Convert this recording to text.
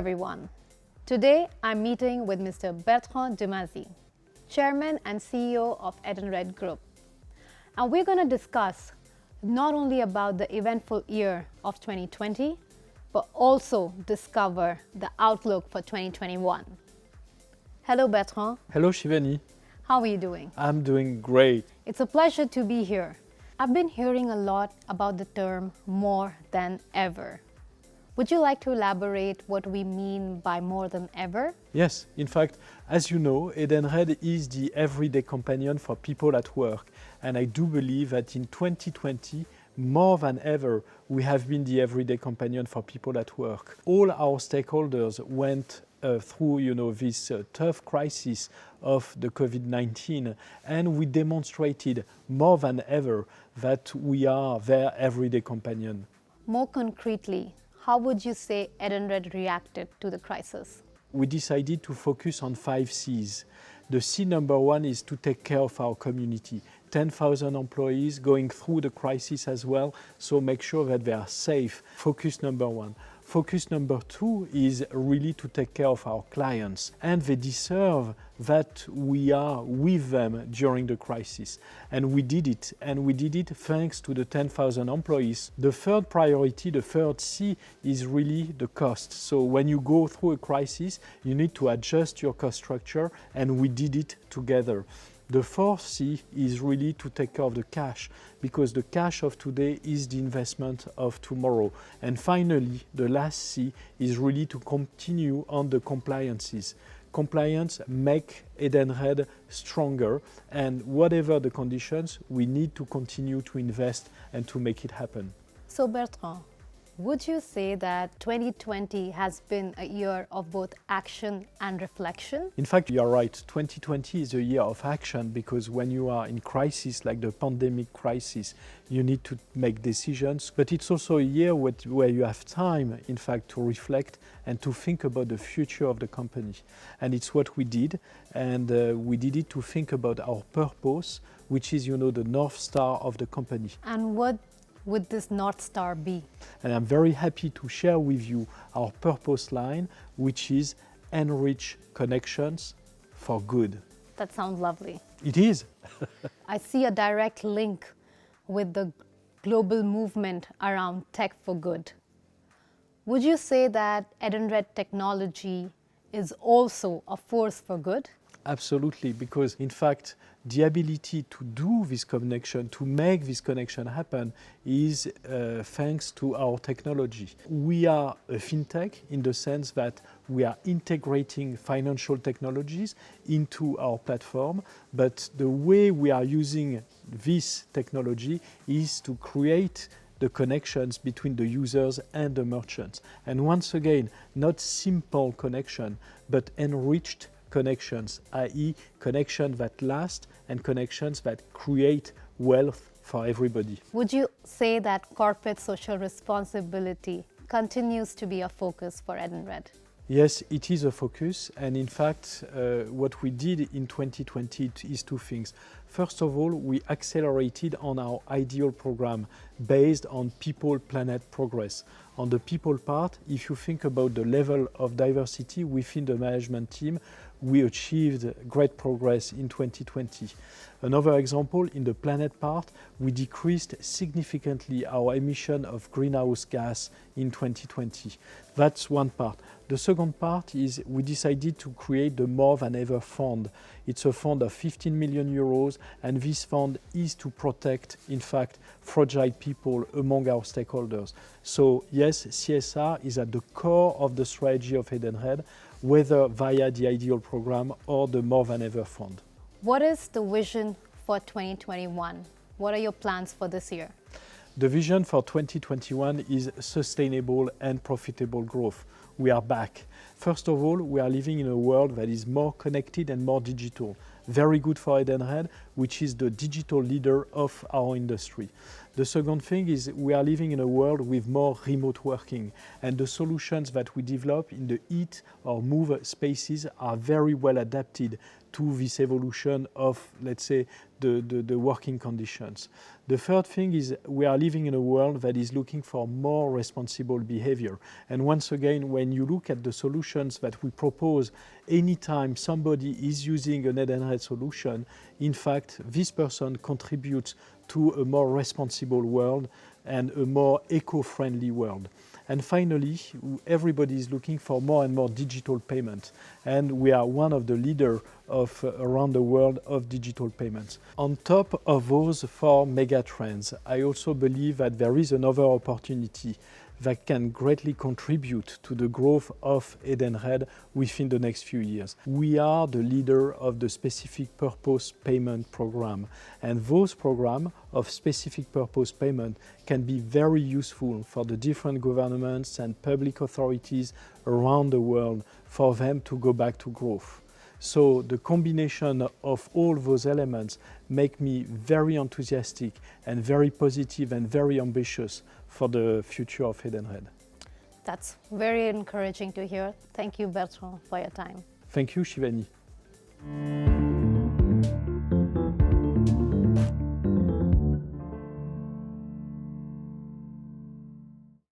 everyone. Today I'm meeting with Mr. Bertrand Dumazy, Chairman and CEO of Edenred Group. And we're going to discuss not only about the eventful year of 2020, but also discover the outlook for 2021. Hello Bertrand. Hello Shivani. How are you doing? I'm doing great. It's a pleasure to be here. I've been hearing a lot about the term more than ever. Would you like to elaborate what we mean by more than ever? Yes, in fact, as you know, Edenred is the everyday companion for people at work. And I do believe that in 2020, more than ever, we have been the everyday companion for people at work. All our stakeholders went through this tough crisis of the COVID-19, and we demonstrated more than ever that we are their everyday companion. More concretely, how would you say Edenred reacted to the crisis? We decided to focus on 5 C's. The C number 1 is to take care of our community. 10,000 employees going through the crisis as well, so make sure that they are safe. Focus number 1. Focus number 2 is really to take care of our clients, and they deserve that we are with them during the crisis. And we did it thanks to the 10,000 employees. The third priority, the third C, is really the cost. So when you go through a crisis, you need to adjust your cost structure, and we did it together. The fourth C is really to take care of the cash, because the cash of today is the investment of tomorrow. And finally, the last C is really to continue on the compliances. Compliance make Edenred stronger, and whatever the conditions, we need to continue to invest and to make it happen. So Bertrand, would you say that 2020 has been a year of both action and reflection? In fact, you are right. 2020 is a year of action, because when you are in crisis like the pandemic crisis, you need to make decisions. But it's also a year where you have time, in fact, to reflect and to think about the future of the company. And it's what we did. And we did it to think about our purpose, which is, the North Star of the company. And what would this North Star be? And I'm very happy to share with you our purpose line, which is enrich connections for good. That sounds lovely. It is. I see a direct link with the global movement around tech for good. Would you say that Edenred technology is also a force for good? Absolutely, because in fact, the ability to do this connection, to make this connection happen, is thanks to our technology. We are a fintech in the sense that we are integrating financial technologies into our platform, but the way we are using this technology is to create the connections between the users and the merchants. And once again, not simple connection, but enriched connections, i.e. connections that last and connections that create wealth for everybody. Would you say that corporate social responsibility continues to be a focus for Edenred? Yes, it is a focus, and in fact, what we did in 2020 is 2 things. First of all, we accelerated on our ideal program based on people, planet, progress. On the people part, if you think about the level of diversity within the management team, we achieved great progress in 2020. Another example, in the planet part, we decreased significantly our emission of greenhouse gas in 2020. That's one part. The second part is we decided to create the More Than Ever Fund. It's a fund of 15 million euros, and this fund is to protect, in fact, fragile people among our stakeholders. So yes, CSR is at the core of the strategy of Edenred, whether via the Ideal program or the More Than Ever Fund. What is the vision for 2021? What are your plans for this year? The vision for 2021 is sustainable and profitable growth. We are back. First of all, we are living in a world that is more connected and more digital. Very good for Edenred, which is the digital leader of our industry. The second thing is we are living in a world with more remote working, and the solutions that we develop in the eat or move spaces are very well adapted to this evolution of, let's say, the working conditions. The third thing is we are living in a world that is looking for more responsible behavior. And once again, when you look at the solutions that we propose, anytime somebody is using an Edenred solution, in fact, this person contributes to a more responsible world and a more eco-friendly world. And finally, everybody is looking for more and more digital payment. And we are one of the leaders around the world of digital payments. On top of those four mega trends, I also believe that there is another opportunity that can greatly contribute to the growth of Edenred within the next few years. We are the leader of the specific purpose payment program, and those programs of specific purpose payment can be very useful for the different governments and public authorities around the world for them to go back to growth. So the combination of all those elements make me very enthusiastic and very positive and very ambitious for the future of Edenred. That's very encouraging to hear. Thank you, Bertrand, for your time. Thank you, Shivani.